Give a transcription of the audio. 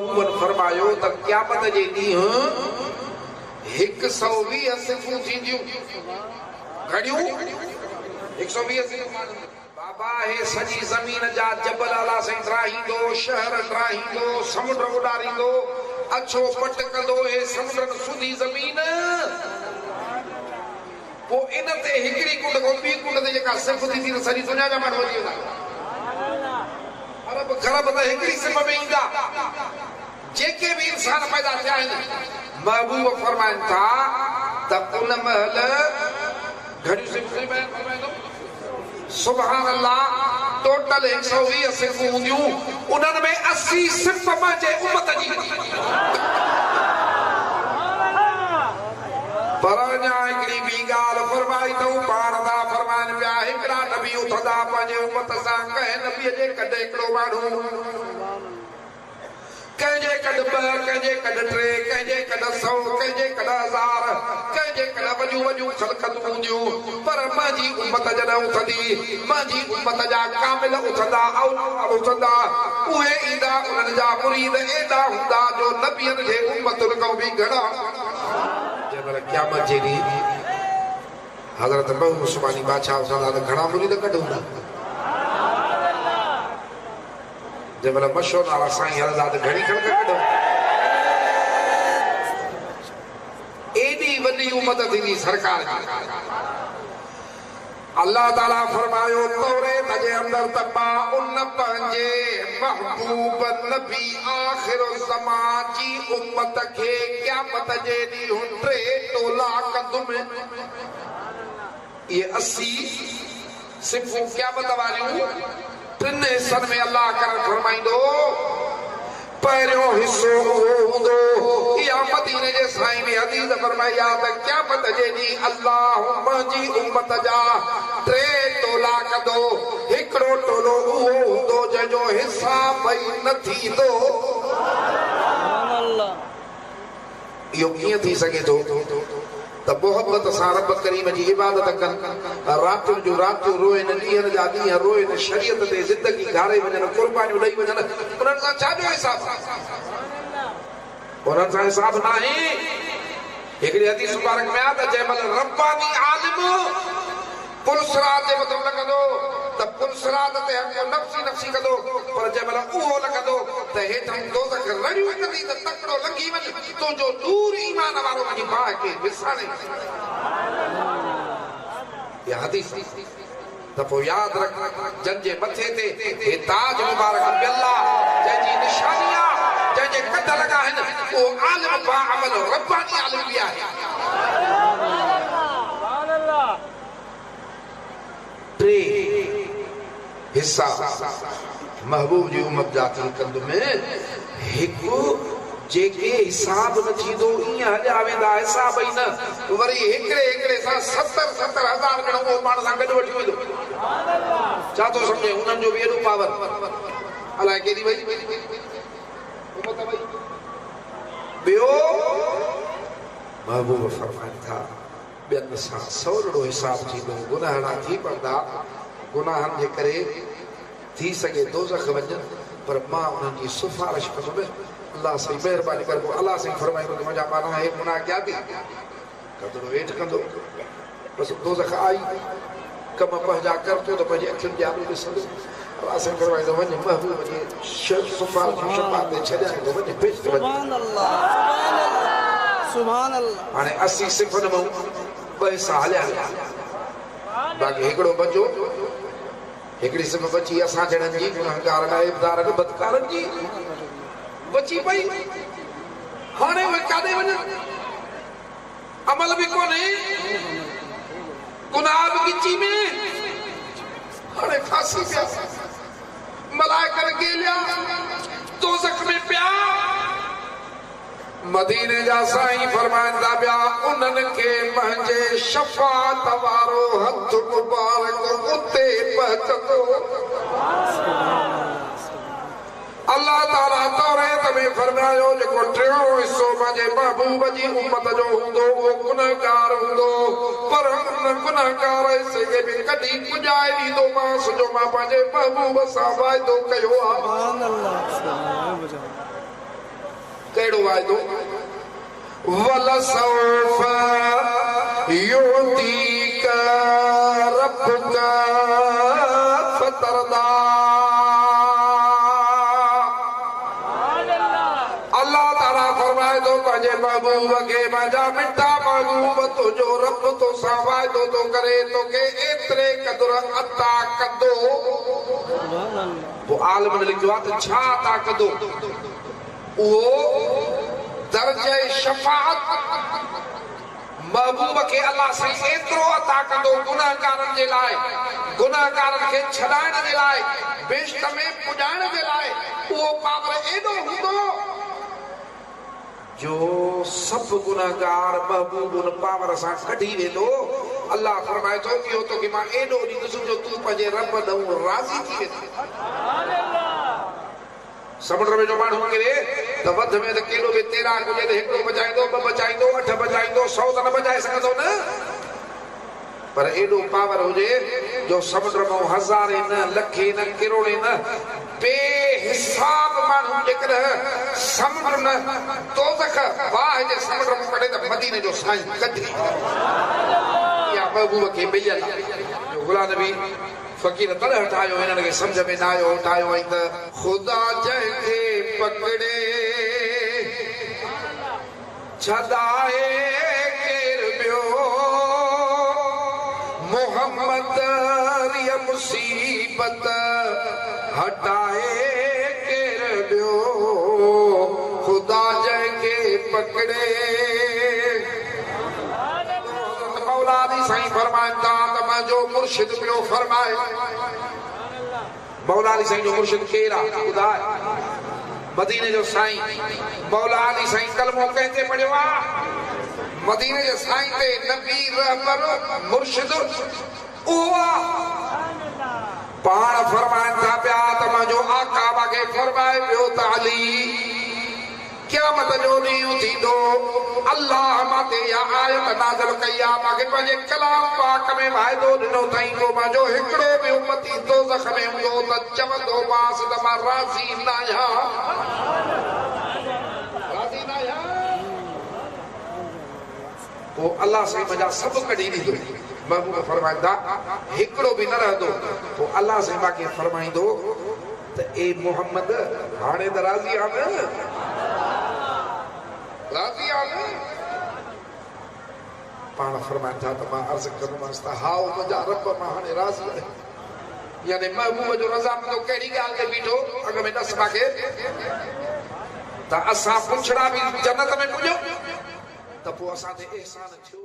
महबूबन फरमायो त क़यामत जे ॾींहुं 120 सिफ़ूं थींदियूं घड़ियूं 120 सिफ़ूं बाबा हे सॼी ज़मीन जा जबल अला से ड्राहींदो शहर ड्राहींदो समुंड उॾारींदो अछो पट कंदो हे समुंड सुधी ज़मीन वो इन ते हिकड़ी कुंड को ॿी कुंड ते जेका सिर्फ थी थी सॼी दुनिया जा माण्हू वञी वेंदा अरब ख़रब त हिकड़ी सिर्फ में ईंदा जेके भी इंसान पैदा थिया आहिनि महबूब फरमाइनि था त उन महल घड़ियूं सिर्फ फरमाईंदो सुभान अल्लाह टोटल 120 सिर्फूं हूंदियूं उन्हनि में 80 सिर्फ मुंहिंजे उम्मत जी पर अञा हिकिड़ी ॿी ॻाल्हि फरमाई अथऊं पाण था फरमाइनि पिया हिकिड़ा नबी उथंदा पंहिंजे उम्मत सां कंहिं नबीअ जे कॾहिं हिकिड़ो माण्हू कंहिंजे कॾ 2 कंहिंजे कॾ 3 कंहिंजे कॾ 100 कंहिंजे कॾ 1000 कंहिंजे कॾ वॾियूं वॾियूं ख़लक़तूं हूंदियूं पर मुंहिंजी उम्मत जॾहिं उथंदी मुंहिंजी उम्मत जा कामिल उथंदा औलाद उथंदा उहे ईंदा उन्हनि जा मुरीद एॾा हूंदा जो नबियनि जे उम्मतुनि खां बि घणा जंहिंमहिल क़यामत जे ॾींहुं हज़रत महबूब उस्मानी बादशाह उथंदा त घणा मुरीद कढूंदा जंहिंमहिल मशो नाला साईं हलंदा त घणी ख़लक़ कढो एॾी वॾी उम्मत थींदी सरकार जी अल्लाह ताला फरमायो तौरेत जे अंदर त मां उन पंहिंजे महबूब नबी आख़िर ज़मान जी उम्मत खे क़यामत जे ॾींहुं 3 टोला कंदुमि इहे 80 सिफ़ूं क़यामत वारियूं 3 हिस्सनि में अल्लाह कर फरमाईंदो पहिरियों हिस्सो हूंदो इहा मदीने जे साईं में हदीस फरमाई आहे त क़यामत जे ॾींहुं अल्लाह मुंहिंजी उम्मत जा 3 टोला कंदो हिकिड़ो टोलो उहो हूंदो जंहिंजो हिसाब ई न थींदो इहो कीअं थी सघे थो त मोहब्बत सां रब करीम जी इबादत कनि रातियुनि जूं रातियूं रोइनि ॾींहंनि जा ॾींहं रोइनि शरीयत ते ज़िंदगी घारे वञनि क़ुर्बानियूं ॾेई वञनि उन्हनि सां छा जो हिसाब उन्हनि सां हिसाब न आहे हिकिड़ी हदीस मुबारक में आहे त जंहिंमहिल रब्बानी आलिम पुलसरात जे मथां लॻंदो त पुलसरात ते नफ़्सी नफ़्सी कंदो पर जंहिंमहिल उहो लॻंदो त हेठां दोज़ख रड़ियूं कंदी त तकिड़ो लॻी वञे तुंहिंजो दूर ईमान वारो वञी भाउ खे विसाणे इहा हदीस त पोइ यादि रख जंहिंजे मथे ते हे ताज मुबारक पियल आहे जंहिंजी निशानी आहे जंहिंजे कद लॻा आहिनि उहो आलिम बाअमल रब्बानी आलिम बि आहे हिस्सा महबूब जी उम्मत जा थी कंदुमि हिकु जेके हिसाब न थींदो ईअं हलिया वेंदा हिसाब ई न वरी हिकिड़े सां 70,000 ॼणो उहो पाण सां गॾु वठी वेंदो छा थो सम्झे उन्हनि जो बि एॾो पावर अलाए केॾी वई ॿियो महबूब फरमाइनि था ॿियनि सां सवलो हिसाब थींदो गुनाहड़ा थी पवंदा गुनाहनि जे करे थी सघे दोज़ख वञनि पर मां उन्हनि जी सिफारिश कंदुमि अल्लाह साईं महिरबानी कर अल्लाह साईं फरमाईंदो त मुंहिंजा माना हे गुनाह कया थी कदुरो हेठि कंदो बसि दोज़ख आई कम पंहिंजा कर थियो त पंहिंजी अखियुनि जे आलू ॾिसंदो अल्लाह साईं फरमाईंदो वञ महबूब जे सिफारिश शफ़ाअत ते छॾाईंदो वञ बेच वञ सुभान अल्लाह हाणे 80 सिफ़नि में 2 हिस्सा हलिया बाक़ी हिकिड़ो बचो हिकिड़ी सिफ़ बची असां जणनि जी गुनाहगार नाइबदारनि बदकारनि जी बची पई हाणे उहे काॾे वञनि अमल बि कोन्हे गुनाह बि गिची में हाणे फांसी पिया मलाइकर गेलिया दोज़ख में पिया मदीने जा साईं फरमाइनि था पिया उन्हनि खे मुंहिंजे शफ़ाअत वारो हथ मुबारक उते पहुचंदो अल्लाह ताला तौरेत में फरमायो जेको 3 हिस्सो मुंहिंजे महबूब जी उम्मत जो हूंदो उहो गुनहगार हूंदो पर उन गुनहगार हिस्से खे बि कॾहिं पुॼाए ॾींदोमांसि जो मां पंहिंजे महबूब सां वाइदो कयो आहे कहिड़ो वाइदो वलसौफ युतीक रब्बुक फतरदा अल्लाह ताला फरमाए थो पंहिंजे महबूब खे मुंहिंजा मिठा महबूब तुंहिंजो रब तोसां वाइदो थो करे तोखे एतिरे क़दुर अता कंदो पोइ आलिम ने लिखियो आहे त छा अता कंदो उहो दर्जे शफाअत महबूब खे अल्लाह साईं एतिरो अता कंदो गुनाहगारनि जे लाइ गुनाहगारनि खे छॾाइण जे लाइ बेश्त में पुॼाइण जे लाइ उहो पावर एॾो हूंदो जो सब गुनाहगार महबूब उन पावर सां कढी वेंदो अल्लाह फरमाए थो इहो तोखे मां एॾो ॾींदुसि जो तूं पंहिंजे रब ॾांहुं राज़ी थी वेंदो समुंड में जो माण्हू किरे त वध में त केॾो बि तैराक हुजे त हिकिड़ो बचाईंदो ॿ बचाईंदो 8 बचाईंदो 100 त न बचाए सघंदो न पर एॾो पावर हुजे जो समुंड में हज़ारे न लखे न किरोड़े न बेहिसाब माण्हू जेकॾहिं समुंड न दोज़ख वाह जे समुंड में कढे त मदीने जो साईं कढी या महबूब खे मिलियल जो गुलाम नबी फकीर तॾहिं ठाहियो हिननि खे सम्झ में न आयो ठाहियो ऐं त ख़ुदा जंहिंखे पकड़े छॾाए केरु ॿियो मोहम्मद रिया मुसीबत हटाए केरु ॿियो ख़ुदा जंहिंखे पकड़े मौला साईं फरमाइनि था त मुंहिंजो मुर्शिद पियो फरमाए मौला अली साईं जो मुर्शिद केरु आहे ॿुधाए मदीने जो साईं मौला अली साईं कलमो कंहिंते पढ़ियो आहे मदीने जे साईं ते नबी रहबर मुर्शिद उहो पाण फरमाइनि था पिया त मुंहिंजो आका मूंखे फरमाए पियो त अली क़यामत जो ॾींहुं थींदो अल्लाह मां ते इहा आयत नाज़िल कई आहे मूंखे पंहिंजे कलाम पाक में वाइदो ॾिनो अथई को मुंहिंजो हिकिड़ो बि उम्मती दोज़ख में हूंदो त चवंदो मांसि त मां राज़ी न आहियां राज़ी न आहियां पोइ अल्लाह साईं मुंहिंजा सभु कढी ॾींदो महबूब फरमाईंदा हिकिड़ो बि न रहंदो पोइ अल्लाह साईं मूंखे फरमाईंदो त ए मोहम्मद हाणे त राज़ी आहे न राज़ी आहे पाण फरमाइनि था त मां अर्ज़ कंदोमांसि त हाओ मुंहिंजा रब मां हाणे राज़ी आहियां यानी महबूब जो रज़ामंदो कहिड़ी ॻाल्हि ते बीठो अॻ में ॾस मूंखे त असां पुछड़ा बि जन्नत में पुॼो त पोइ असां ते एहसान थियो